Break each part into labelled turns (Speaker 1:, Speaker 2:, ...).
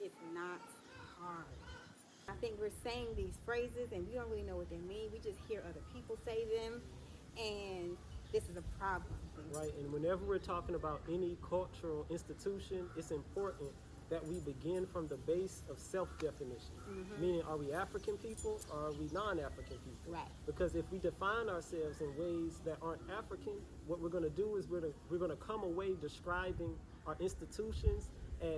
Speaker 1: is not hard. I think we're saying these phrases and we don't really know what they mean. We just hear other people say them, and this is a problem.
Speaker 2: Right, and whenever we're talking about any cultural institution, it's important that we begin from the base of self-definition. Meaning, are we African people or are we non-African people?
Speaker 1: Right.
Speaker 2: Because if we define ourselves in ways that aren't African, what we're going to do is we're going to come away describing our institutions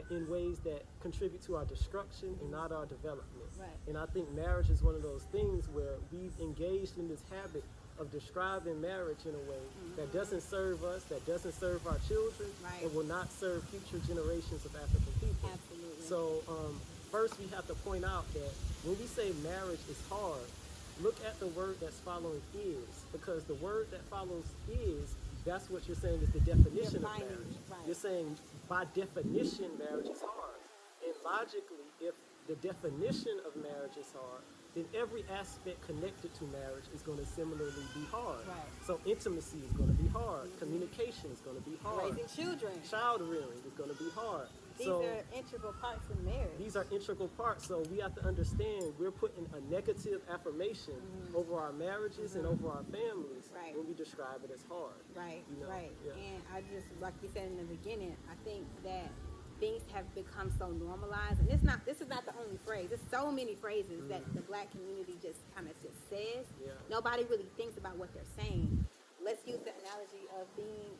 Speaker 2: in ways that contribute to our destruction and not our development.
Speaker 1: Right.
Speaker 2: And I think marriage is one of those things where we've engaged in this habit of describing marriage in a way that doesn't serve us, that doesn't serve our children,
Speaker 1: Right.
Speaker 2: and will not serve future generations of African people.
Speaker 1: Absolutely.
Speaker 2: So first we have to point out that when we say marriage is hard, look at the word that's following is, because the word that follows is, that's what you're saying is the definition of
Speaker 1: Defining,
Speaker 2: marriage.
Speaker 1: right.
Speaker 2: You're saying by definition marriage is hard. And logically, if the definition of marriage is hard, then every aspect connected to marriage is going to similarly be hard.
Speaker 1: Right.
Speaker 2: So intimacy is going to be hard. Communication is going to be hard.
Speaker 1: Raising children.
Speaker 2: Child rearing is going to be hard.
Speaker 1: These
Speaker 2: So
Speaker 1: are integral parts of marriage.
Speaker 2: these are integral parts. So we have to understand we're putting a negative affirmation over our marriages and over our families
Speaker 1: Right.
Speaker 2: when we describe it as hard.
Speaker 1: Right,
Speaker 2: You know,
Speaker 1: right.
Speaker 2: yeah.
Speaker 1: And I just, like we said in the beginning, I think that things have become so normalized, and this is not the only phrase. There's so many phrases that the black community just kind of just says.
Speaker 2: Yeah.
Speaker 1: Nobody really thinks about what they're saying. Let's use the analogy of being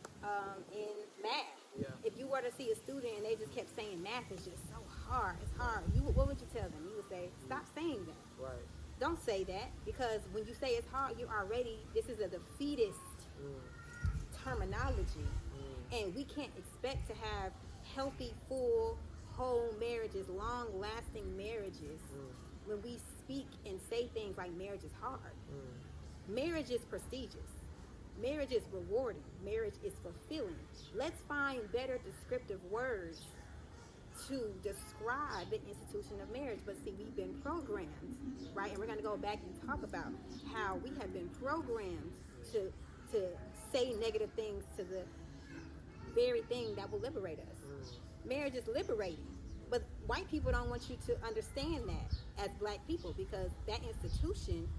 Speaker 1: in math.
Speaker 2: Yeah.
Speaker 1: If you were to see a student and they just kept saying math is just so hard, it's hard, what would you tell them? You would say, stop saying that.
Speaker 2: Right.
Speaker 1: Don't say that, because when you say it's hard, this is a defeatist terminology. And we can't expect to have healthy, full, whole marriages, long-lasting marriages, when we speak and say things like marriage is hard. Marriage is prestigious. Marriage is rewarding. Marriage is fulfilling. Let's find better descriptive words to describe the institution of marriage. But see, we've been programmed, right? And we're going to go back and talk about how we have been programmed to say negative things to the very thing that will liberate us. Marriage is liberating, but white people don't want you to understand that as black people, because that institution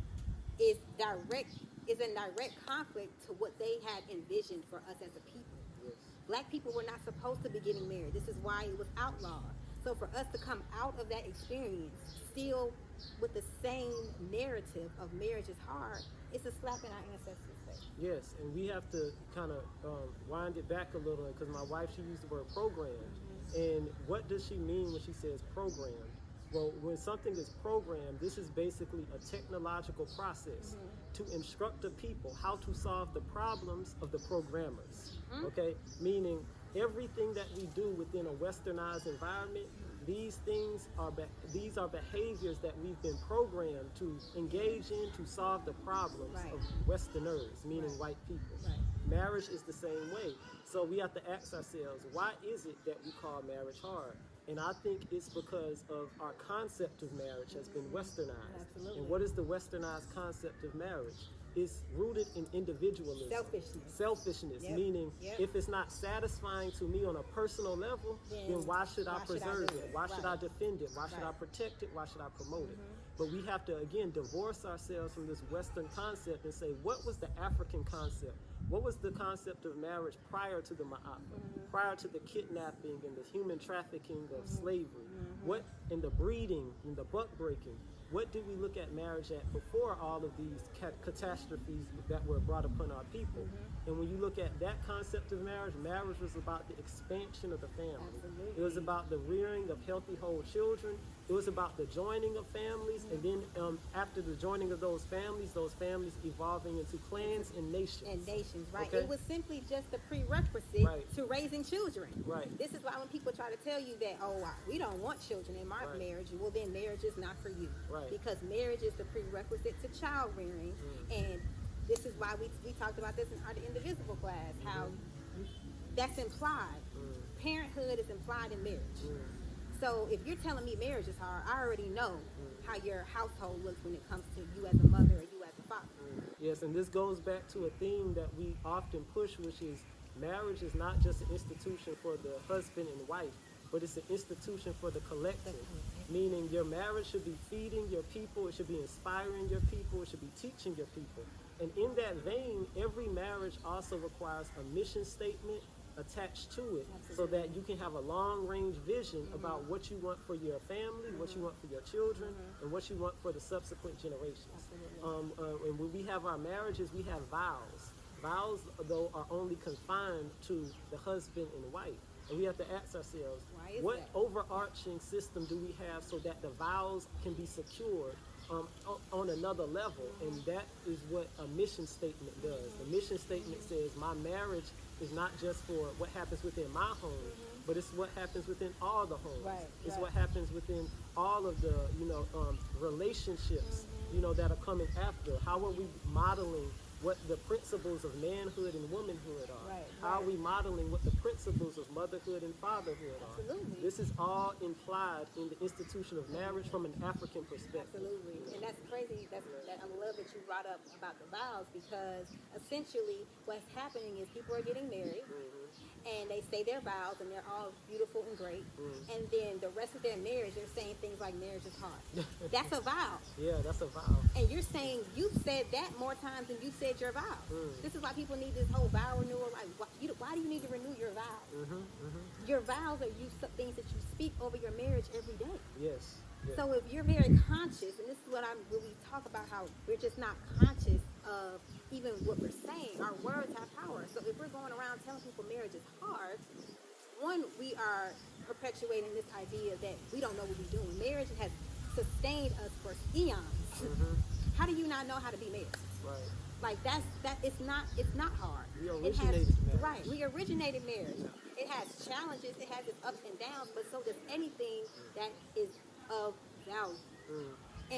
Speaker 1: is in direct conflict to what they had envisioned for us as a people.
Speaker 2: Yes.
Speaker 1: Black people were not supposed to be getting married. This is why it was outlawed. So for us to come out of that experience still with the same narrative of marriage is hard, it's a slap in our ancestors' face.
Speaker 2: Yes, and we have to kind of wind it back a little, because my wife, she used the word programmed. And what does she mean when she says programmed? Well, when something is programmed, this is basically a technological process to instruct the people how to solve the problems of the programmers. Okay? Meaning everything that we do within a westernized environment, these are behaviors that we've been programmed to engage in to solve the problems
Speaker 1: Right.
Speaker 2: of Westerners, meaning
Speaker 1: Right.
Speaker 2: white people.
Speaker 1: Right.
Speaker 2: Marriage is the same way. So we have to ask ourselves, why is it that we call marriage hard? And I think it's because of our concept of marriage has been westernized.
Speaker 1: Absolutely.
Speaker 2: And what is the westernized concept of marriage? It's rooted in individualism. Selfishness,
Speaker 1: Yep.
Speaker 2: meaning
Speaker 1: Yep.
Speaker 2: if it's not satisfying to me on a personal level, then why should I preserve
Speaker 1: do
Speaker 2: it?
Speaker 1: it?
Speaker 2: Why should I
Speaker 1: Right.
Speaker 2: defend it? Why should I
Speaker 1: Right.
Speaker 2: protect it? Why should I promote it? But we have to, again, divorce ourselves from this Western concept and say, what was the African concept? What was the concept of marriage prior to the Ma'afa, prior to the kidnapping and the human trafficking of slavery? What, in the breeding, in the buck breaking, what did we look at marriage at before all of these catastrophes that were brought upon our people? And when you look at that concept of marriage, marriage was about the expansion of the family.
Speaker 1: Absolutely.
Speaker 2: It was about the rearing of healthy, whole children. It was about the joining of families, and then after the joining of those families evolving into clans and nations.
Speaker 1: And nations, right?
Speaker 2: Okay?
Speaker 1: It was simply just a prerequisite
Speaker 2: Right.
Speaker 1: to raising children.
Speaker 2: Right.
Speaker 1: This is why when people try to tell you that, we don't want children in my
Speaker 2: Right.
Speaker 1: marriage, well then marriage is not for you.
Speaker 2: Right.
Speaker 1: Because marriage is the prerequisite to child rearing. And this is why we talked about this in our Indivisible class, how that's implied. Parenthood is implied in marriage. So if you're telling me marriage is hard, I already know how your household looks when it comes to you as a mother or you as a father.
Speaker 2: Yes, and this goes back to a theme that we often push, which is marriage is not just an institution for the husband and wife, but it's an institution for the collective. Meaning your marriage should be feeding your people, it should be inspiring your people, it should be teaching your people. And in that vein, every marriage also requires a mission statement attached to it, so that you can have a long-range vision about what you want for your family, what you want for your children, and what you want for the subsequent generations. And when we have our marriages, we have vows. Vows, though, are only confined to the husband and wife. And we have to ask ourselves, what overarching system do we have so that the vows can be secured on another level? And that is what a mission statement does. The mission statement says my marriage is not just for what happens within my home, but it's what happens within all the homes. It's what happens within all of the, relationships, that are coming after. How are we modeling what the principles of manhood and womanhood are? How are we modeling what the principles of motherhood and fatherhood are?
Speaker 1: Absolutely.
Speaker 2: This is all implied in the institution of marriage from an African perspective.
Speaker 1: Absolutely. And that's crazy. I love that you brought up about the vows, because essentially what's happening is people are getting married and they say their vows and they're all beautiful and great. And then the rest of their marriage, they're saying things like marriage is hard. That's a vow.
Speaker 2: Yeah, that's a vow.
Speaker 1: And you're saying you've said that more times than you said your vow. This is why people need this whole vow renewal. Like, why do you need to renew your vows? Your vows are things that you speak over your marriage every day.
Speaker 2: Yes. Yeah.
Speaker 1: So if you're very conscious, and this is when we talk about how we're just not conscious of even what we're saying, our words have power. So if we're going around telling people marriage is hard, one, we are perpetuating this idea that we don't know what we're doing. Marriage has sustained us for eons. How do you not know how to be married?
Speaker 2: Right.
Speaker 1: Like it's not hard.
Speaker 2: We originated marriage.
Speaker 1: Right. We originated marriage. It has challenges, it has its ups and downs, but so does anything that is of value.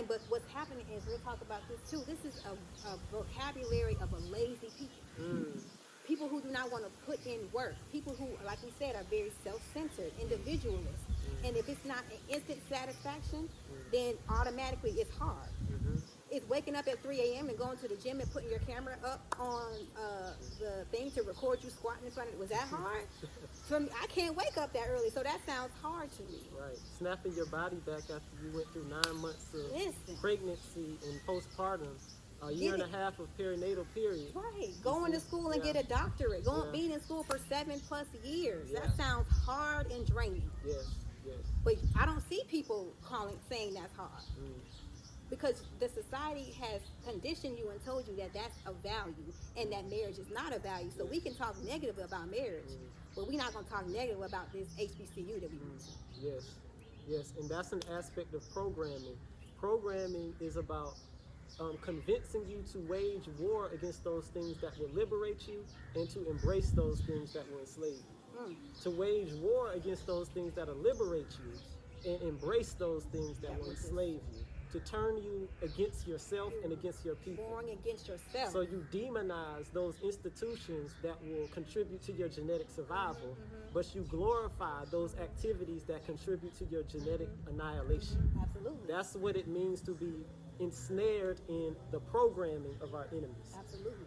Speaker 1: But what's happening is, we'll talk about this too, this is a vocabulary of a lazy people. People who do not want to put in work. People who, like we said, are very self-centered, individualists. And if it's not an instant satisfaction, then automatically it's hard. It's waking up at 3 a.m. and going to the gym and putting your camera up on the thing to record you squatting in front of it. Was that hard? For me, I can't wake up that early, so that sounds hard to me.
Speaker 2: Right. Snapping your body back after you went through 9 months of pregnancy and postpartum, a year and a half of perinatal period.
Speaker 1: Right. Going to school and get a doctorate. Being in school for 7+ years.
Speaker 2: Yeah.
Speaker 1: That sounds hard and draining.
Speaker 2: Yes.
Speaker 1: But I don't see people saying that's hard. Because the society has conditioned you and told you that that's a value and that marriage is not a value. So we can talk negative about marriage, but we're not going to talk negative about this HBCU that we went to.
Speaker 2: Yes. And that's an aspect of programming. Programming is about convincing you to wage war against those things that will liberate you and to embrace those things that will enslave you. To wage war against those things that will liberate you and embrace those things that will enslave you. To turn you against yourself and against your people.
Speaker 1: Warring against yourself.
Speaker 2: So you demonize those institutions that will contribute to your genetic survival, but you glorify those activities that contribute to your genetic annihilation.
Speaker 1: Absolutely.
Speaker 2: That's what it means to be ensnared in the programming of our enemies.
Speaker 1: Absolutely.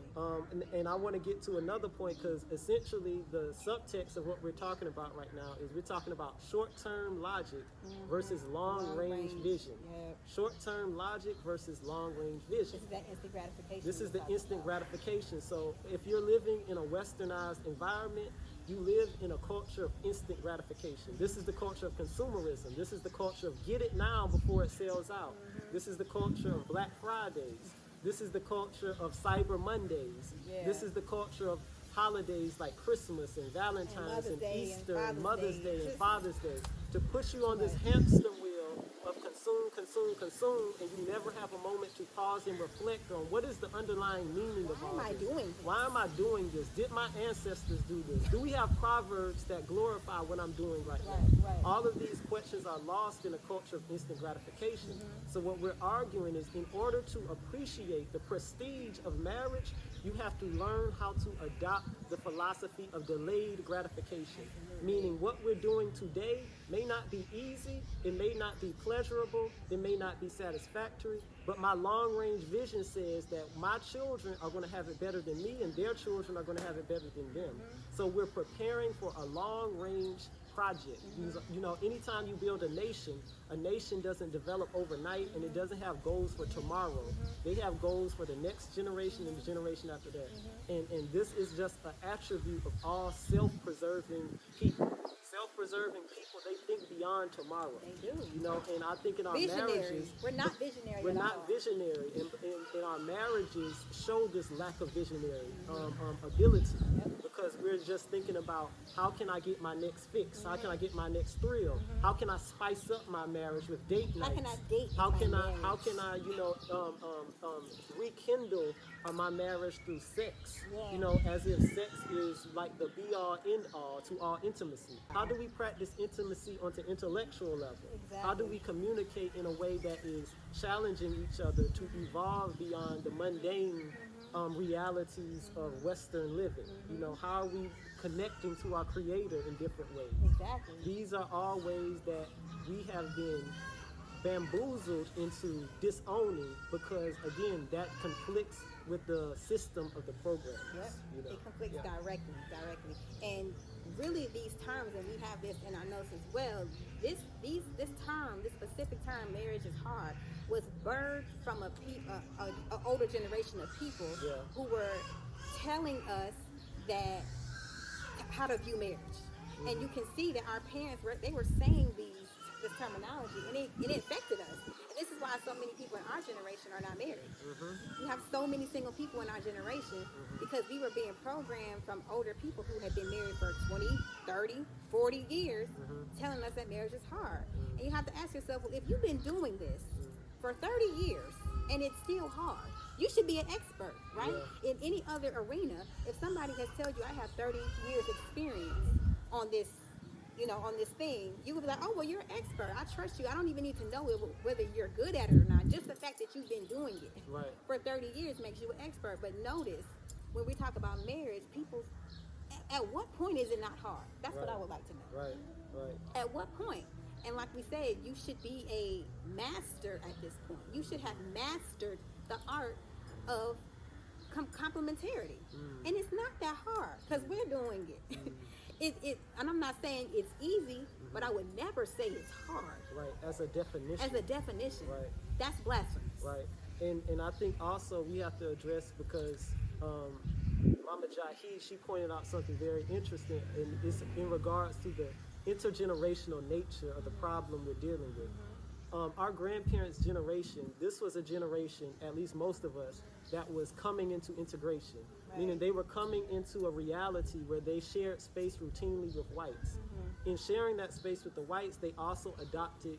Speaker 2: And I want to get to another point, because essentially the subtext of what we're talking about right now is we're talking about short-term logic versus long-range vision.
Speaker 1: Yep.
Speaker 2: Short-term logic versus long-range vision.
Speaker 1: This is that instant gratification.
Speaker 2: This is the instant gratification. So if you're living in a westernized environment, you live in a culture of instant gratification. This is the culture of consumerism. This is the culture of get it now before it sells out. This is the culture of Black Fridays. This is the culture of Cyber Mondays. This is the culture of holidays like Christmas and Valentine's and Easter and Mother's Day and Father's Day, to push you on this hamster wheel of consume, and you never have a moment to pause and reflect on what is the underlying meaning of all this. Why am I doing this? Did my ancestors do this? Do we have proverbs that glorify what I'm doing right now? All of these questions are lost in a culture of instant gratification. So what we're arguing is, in order to appreciate the prestige of marriage, you have to learn how to adopt the philosophy of delayed gratification. Meaning what we're doing today may not be easy, it may not be pleasurable, it may not be satisfactory, but my long-range vision says that my children are going to have it better than me, and their children are going to have it better than them. So we're preparing for a long-range project. You know, anytime you build a nation doesn't develop overnight, and it doesn't have goals for tomorrow. They have goals for the next generation and the generation after that. And this is just an attribute of all self-preserving people. Self-preserving people, they think beyond tomorrow.
Speaker 1: They do.
Speaker 2: You know, and I think in our
Speaker 1: Visionary.
Speaker 2: marriages,
Speaker 1: We're not visionary.
Speaker 2: we're
Speaker 1: at
Speaker 2: not
Speaker 1: all.
Speaker 2: visionary, and our marriages show this lack of visionary ability, because we're just thinking about, how can I get my next fix? How can I get my next thrill? How can I spice up my marriage with date nights?
Speaker 1: How can I date
Speaker 2: How
Speaker 1: my
Speaker 2: can I?
Speaker 1: marriage?
Speaker 2: How can I? You know, rekindle my marriage through sex?
Speaker 1: Yeah.
Speaker 2: You know, as if sex is like the be all end all to all intimacy. How do we practice intimacy on an intellectual level? How do
Speaker 1: Exactly.
Speaker 2: we communicate in a way that is challenging each other to evolve beyond the mundane realities of Western living? You know, how are we connecting to our Creator in different ways?
Speaker 1: Exactly.
Speaker 2: These are all ways that we have been bamboozled into disowning, because again, that conflicts with the system of the program.
Speaker 1: Yep.
Speaker 2: You know?
Speaker 1: It conflicts
Speaker 2: Yeah.
Speaker 1: directly. And really these terms, and we have this in our notes as well, this specific term, marriage is hard, was birthed from a older generation of people
Speaker 2: Yeah.
Speaker 1: who were telling us that how to view marriage. And you can see that our parents were saying this terminology, and it affected us. And this is why so many people in our generation are not married. We have so many single people in our generation because we were being programmed from older people who had been married for 20, 30, 40 years, telling us that marriage is hard. And you have to ask yourself, well, if you've been doing this for 30 years and it's still hard, you should be an expert, right?
Speaker 2: Yeah.
Speaker 1: In any other arena, if somebody has told you, I have 30 years experience on this, on this thing, you would be like, oh, well, you're an expert. I trust you. I don't even need to know whether you're good at it or not. Just the fact that you've been doing it for 30 years makes you an expert. But notice, when we talk about marriage, people, at what point is it not hard? That's what I would like to know.
Speaker 2: Right.
Speaker 1: At what point? And like we said, you should be a master at this point. You should have mastered the art of complementarity. And it's not that hard because we're doing it. And I'm not saying it's easy, but I would never say it's hard.
Speaker 2: Right, as a definition.
Speaker 1: As a definition.
Speaker 2: Right.
Speaker 1: That's blasphemous.
Speaker 2: Right. And I think also we have to address, because Mama Jahid, she pointed out something very interesting, and it's in regards to the intergenerational nature of the problem we're dealing with. Our grandparents' generation, this was a generation, at least most of us, that was coming into integration. Meaning they were coming into a reality where they shared space routinely with whites. In sharing that space with the whites, they also adopted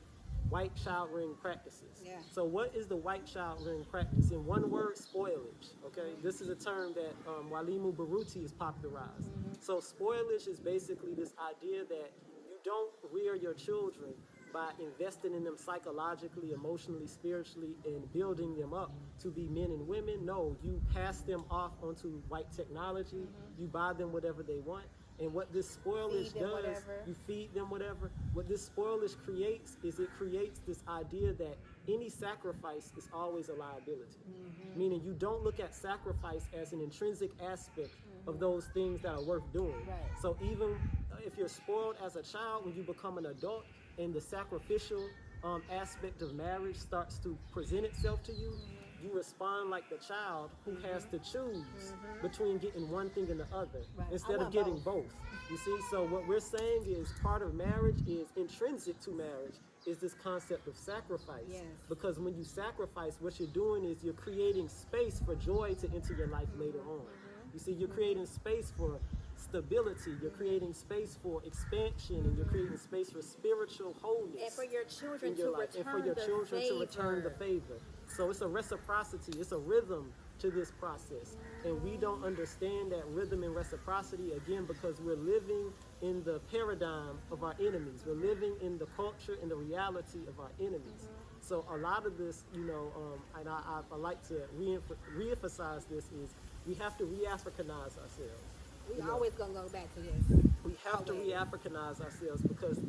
Speaker 2: white child rearing practices.
Speaker 1: Yeah.
Speaker 2: So what is the white child rearing practice? In one word, spoilage. Okay, this is a term that Walimu Baruti has popularized. So spoilage is basically this idea that you don't rear your children by investing in them psychologically, emotionally, spiritually, and building them up to be men and women. No, you pass them off onto white technology. You buy them whatever they want. And what this spoilage does, you feed them whatever. What this spoilage creates is it creates this idea that any sacrifice is always a liability. Meaning you don't look at sacrifice as an intrinsic aspect of those things that are worth doing. So even if you're spoiled as a child, when you become an adult, and the sacrificial aspect of marriage starts to present itself to you, you respond like the child who has to choose between getting one thing and the other instead of getting both. You see, so what we're saying is part of marriage is intrinsic to marriage is this concept of sacrifice. Because when you sacrifice, what you're doing is you're creating space for joy to enter your life later on. You see, you're creating space for stability, you're creating space for expansion, and you're creating space for spiritual wholeness.
Speaker 1: And for your children to
Speaker 2: life, and for your children to return the favor. So it's a reciprocity, it's a rhythm to this process. And we don't understand that rhythm and reciprocity, again, because we're living in the paradigm of our enemies. We're living in the culture and the reality of our enemies. So a lot of this, and I like to re-emphasize this, is we have to re-Africanize ourselves.
Speaker 1: We always gonna go back to this.
Speaker 2: We have to re-Africanize ourselves, because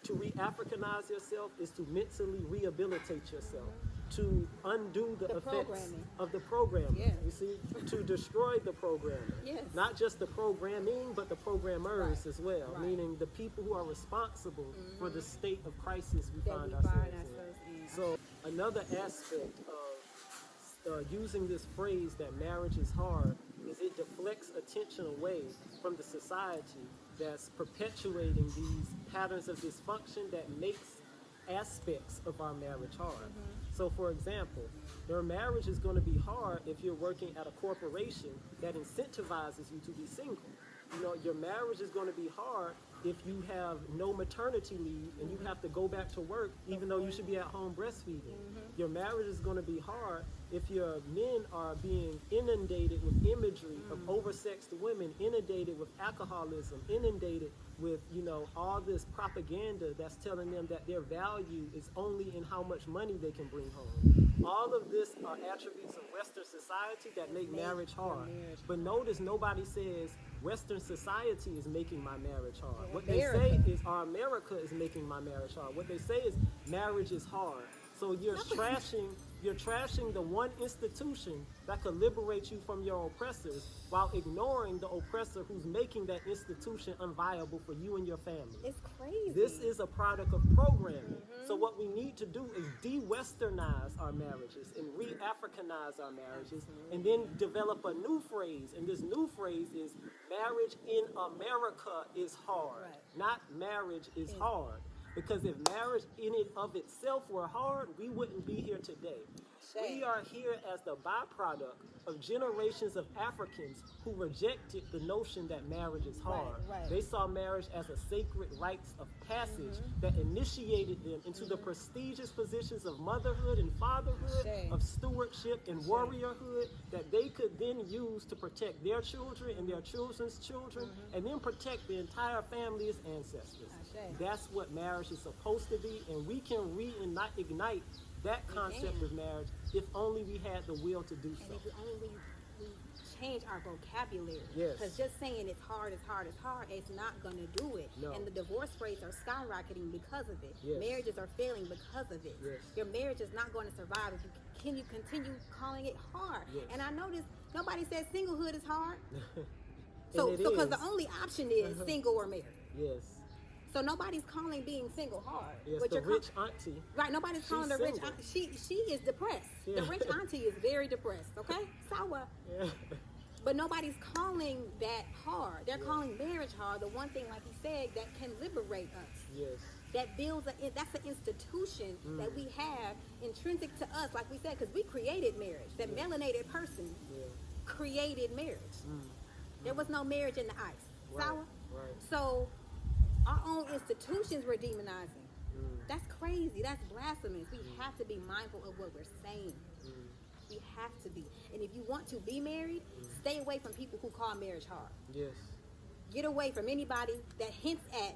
Speaker 2: to re-Africanize yourself is to mentally rehabilitate yourself. to undo the effects
Speaker 1: programming.
Speaker 2: of the programmer.
Speaker 1: Yeah.
Speaker 2: You see, to destroy the programmer.
Speaker 1: Yes.
Speaker 2: Not just the programming, but the programmers
Speaker 1: Right.
Speaker 2: as well,
Speaker 1: Right.
Speaker 2: meaning the people who are responsible for the state of crisis we
Speaker 1: That
Speaker 2: find
Speaker 1: we
Speaker 2: ourselves
Speaker 1: find
Speaker 2: in.
Speaker 1: ourselves in.
Speaker 2: So another aspect of using this phrase that marriage is hard is it deflects attention away from the society that's perpetuating these patterns of dysfunction that makes aspects of our marriage hard. So for example, your marriage is going to be hard if you're working at a corporation that incentivizes you to be single. You know, your marriage is going to be hard if you have no maternity leave and you have to go back to work even though you should be at home breastfeeding. Your marriage is going to be hard if your men are being inundated with imagery of oversexed women, inundated with alcoholism, inundated with, you know, all this propaganda that's telling them that their value is only in how much money they can bring home. All of this are attributes of Western society that make marriage hard. But notice nobody says Western society is making my marriage hard. What they say is our America is making my marriage hard. What they say is marriage is hard. So you're trashing the one institution that could liberate you from your oppressors while ignoring the oppressor who's making that institution unviable for you and your family.
Speaker 1: It's crazy.
Speaker 2: This is a product of programming. So what we need to do is de-Westernize our marriages and re-Africanize our marriages and then develop a new phrase. And this new phrase is marriage in America is hard, not marriage is hard. Because if marriage in and of itself were hard, we wouldn't be here today. We are here as the byproduct of generations of Africans who rejected the notion that marriage is hard.
Speaker 1: Right.
Speaker 2: They saw marriage as a sacred rites of passage that initiated them into the prestigious positions of motherhood and fatherhood, of stewardship and warriorhood that they could then use to protect their children and their children's children and then protect the entire family's ancestors. That's what marriage is supposed to be, and we can reignite that concept of marriage if only we had the will to do so.
Speaker 1: And if only we change our vocabulary.
Speaker 2: Yes.
Speaker 1: Because just saying it's hard, it's not going to do it.
Speaker 2: No.
Speaker 1: And the divorce rates are skyrocketing because of it.
Speaker 2: Yes.
Speaker 1: Marriages are failing because of it.
Speaker 2: Yes.
Speaker 1: Your marriage is not going to survive if you continue calling it hard.
Speaker 2: Yes.
Speaker 1: And I noticed nobody says singlehood is hard.
Speaker 2: And
Speaker 1: So
Speaker 2: it
Speaker 1: because
Speaker 2: is.
Speaker 1: the only option is single or married.
Speaker 2: Yes.
Speaker 1: So nobody's calling being single hard.
Speaker 2: Yes,
Speaker 1: But
Speaker 2: the
Speaker 1: you're
Speaker 2: rich auntie.
Speaker 1: Right, nobody's calling the rich
Speaker 2: single.
Speaker 1: auntie. She is depressed.
Speaker 2: Yeah.
Speaker 1: The rich auntie is very depressed, okay? Sour.
Speaker 2: Yeah.
Speaker 1: But nobody's calling that hard. They're calling marriage hard. The one thing, like he said, that can liberate us.
Speaker 2: Yes.
Speaker 1: That builds that's an institution that we have intrinsic to us, like we said, because we created marriage. That melanated person created marriage. There was no marriage in the ice.
Speaker 2: Right.
Speaker 1: Sour.
Speaker 2: Right.
Speaker 1: So our own institutions were demonizing. That's crazy. That's blasphemous. We have to be mindful of what we're saying. We have to be. And if you want to be married, stay away from people who call marriage hard.
Speaker 2: Yes.
Speaker 1: Get away from anybody that hints at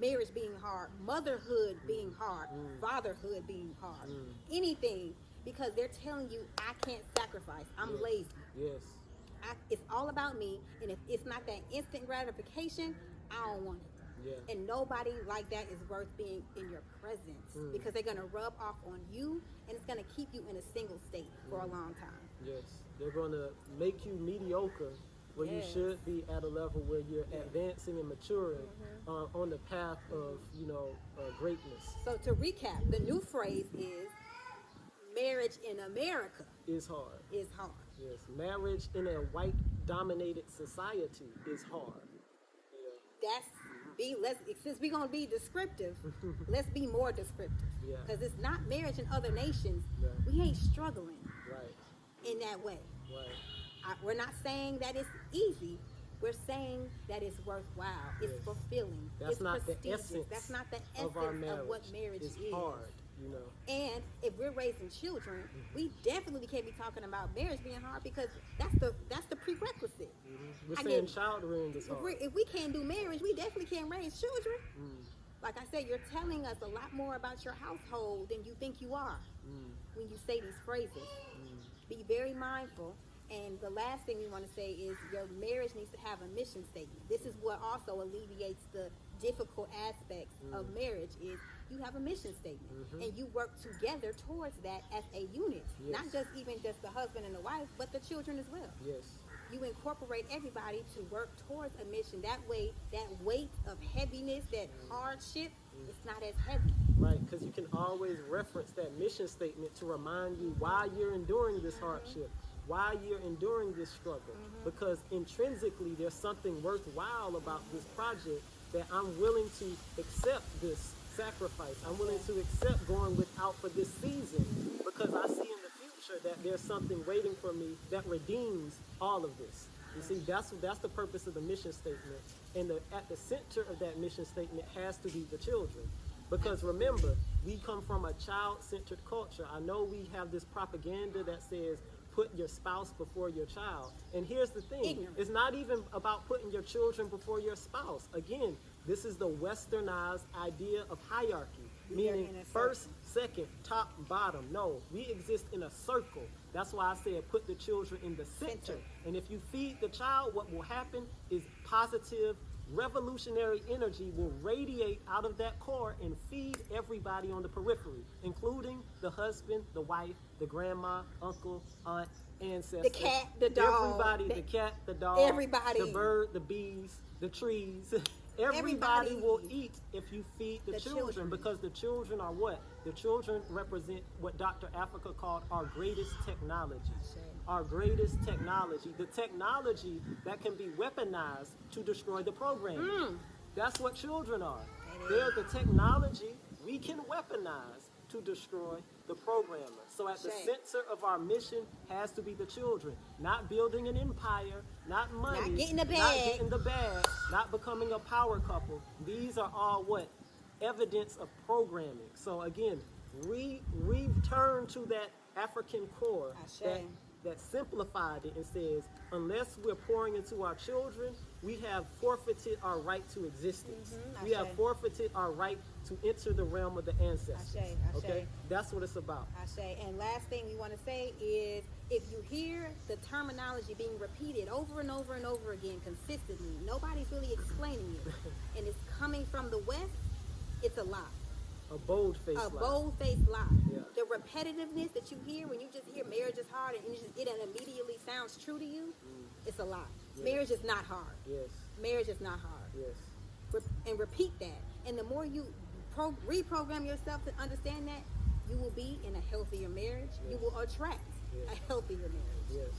Speaker 1: marriage being hard, motherhood being hard, fatherhood being hard, anything, because they're telling you, I can't sacrifice. I'm lazy.
Speaker 2: Yes.
Speaker 1: It's all about me. And if it's not that instant gratification, I don't want it.
Speaker 2: Yeah.
Speaker 1: And nobody like that is worth being in your presence because they're going to rub off on you and it's going to keep you in a single state for a long time.
Speaker 2: Yes. They're going to make you mediocre where you should be at a level where you're advancing and maturing on the path of, greatness.
Speaker 1: So to recap, the new phrase is marriage in America
Speaker 2: Is hard.
Speaker 1: is hard.
Speaker 2: Yes. Marriage in a white-dominated society is hard.
Speaker 1: Since we're gonna be descriptive, let's be more descriptive.
Speaker 2: Yeah.
Speaker 1: Because it's not marriage in other nations.
Speaker 2: Yeah.
Speaker 1: We ain't struggling
Speaker 2: Right.
Speaker 1: in that way.
Speaker 2: Right.
Speaker 1: We're not saying that it's easy. We're saying that it's worthwhile. It's
Speaker 2: Yes.
Speaker 1: fulfilling.
Speaker 2: That's
Speaker 1: it's
Speaker 2: not the
Speaker 1: prestigious.
Speaker 2: essence
Speaker 1: That's not the
Speaker 2: of our
Speaker 1: essence
Speaker 2: marriage.
Speaker 1: of what marriage
Speaker 2: It's
Speaker 1: is.
Speaker 2: hard,
Speaker 1: And if we're raising children, we definitely can't be talking about marriage being hard because that's the prerequisite.
Speaker 2: We're
Speaker 1: I
Speaker 2: saying
Speaker 1: get it.
Speaker 2: child rearing is hard.
Speaker 1: If we can't do marriage, we definitely can't raise children. Like I said, you're telling us a lot more about your household than you think you are when you say these phrases. Be very mindful. And the last thing we want to say is your marriage needs to have a mission statement. This is what also alleviates the difficult aspects of marriage is you have a mission statement, and you work together towards that as a unit.
Speaker 2: Yes.
Speaker 1: Not just even just the husband and the wife, but the children as well.
Speaker 2: Yes.
Speaker 1: You incorporate everybody to work towards a mission. That way, that weight of heaviness, that hardship, it's not as heavy.
Speaker 2: Right, because you can always reference that mission statement to remind you why you're enduring this hardship, why you're enduring this struggle. Because intrinsically, there's something worthwhile about this project that I'm willing to accept this sacrifice. I'm willing to accept going without for this season because I see in the future that there's something waiting for me that redeems all of this. You see, that's the purpose of the mission statement. And at the center of that mission statement has to be the children. Because remember, we come from a child-centered culture. I know we have this propaganda that says, put your spouse before your child. And here's the thing.
Speaker 1: Ignorant.
Speaker 2: It's not even about putting your children before your spouse. Again, this is the westernized idea of hierarchy. Meaning first, second, top, bottom. No, we exist in a circle. That's why I said put the children in the center. And if you feed the child, what will happen is positive, revolutionary energy will radiate out of that core and feed everybody on the periphery, including the husband, the wife, the grandma, uncle, aunt, ancestors.
Speaker 1: The cat, the dog.
Speaker 2: Everybody, the cat, the dog.
Speaker 1: Everybody.
Speaker 2: The bird, the bees, the trees. Everybody will eat if you feed the children, because the children are what? The children represent what Dr. Afrika called our greatest technology. Our greatest technology. The technology that can be weaponized to destroy the program. That's what children are. They're the technology we can weaponize to destroy the programmer. So at the center of our mission has to be the children. Not building an empire, not money,
Speaker 1: not getting
Speaker 2: the bag, not becoming a power couple. These are all what? Evidence of programming. So again, return to that African core that simplified it and says, unless we're pouring into our children, we have forfeited our right to existence. We have forfeited our right to enter the realm of the ancestors. Okay, that's what it's about.
Speaker 1: And last thing we want to say is, if you hear the terminology being repeated over and over and over again consistently, nobody's really explaining it, and it's coming from the West, it's a lie.
Speaker 2: A bold-faced lie.
Speaker 1: A bold-faced lie.
Speaker 2: Yeah.
Speaker 1: The repetitiveness that you hear when you just hear marriage is hard and it immediately sounds true to you, it's a lie.
Speaker 2: Yes.
Speaker 1: Marriage is not hard.
Speaker 2: Yes.
Speaker 1: Marriage is not hard.
Speaker 2: Yes.
Speaker 1: And repeat that. And the more you reprogram yourself to understand that, you will be in a healthier marriage.
Speaker 2: Yes.
Speaker 1: You will attract a healthier marriage.
Speaker 2: Yes.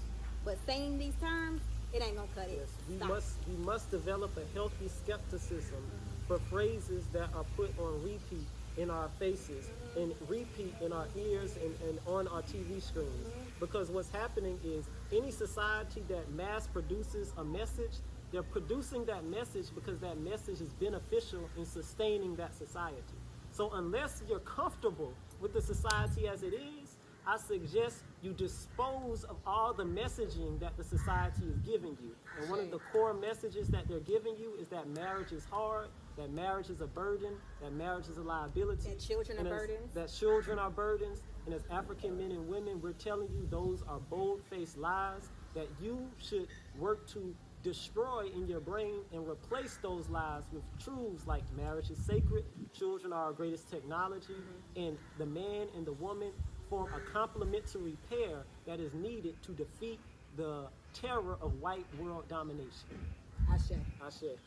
Speaker 1: But saying these terms, it ain't gonna cut it.
Speaker 2: Yes. We must develop a healthy skepticism for phrases that are put on repeat in our faces and repeat in our ears and on our TV screens. Because what's happening is any society that mass produces a message, they're producing that message because that message is beneficial in sustaining that society. So unless you're comfortable with the society as it is, I suggest you dispose of all the messaging that the society is giving you. And one of the core messages that they're giving you is that marriage is hard, that marriage is a burden, that marriage is a liability.
Speaker 1: That children are burdens.
Speaker 2: That children are burdens. And as African men and women, we're telling you those are bold-faced lies that you should work to destroy in your brain and replace those lies with truths like marriage is sacred, children are our greatest technology, and the man and the woman form a complementary pair that is needed to defeat the terror of white world domination.
Speaker 1: Ashe.
Speaker 2: Ashe.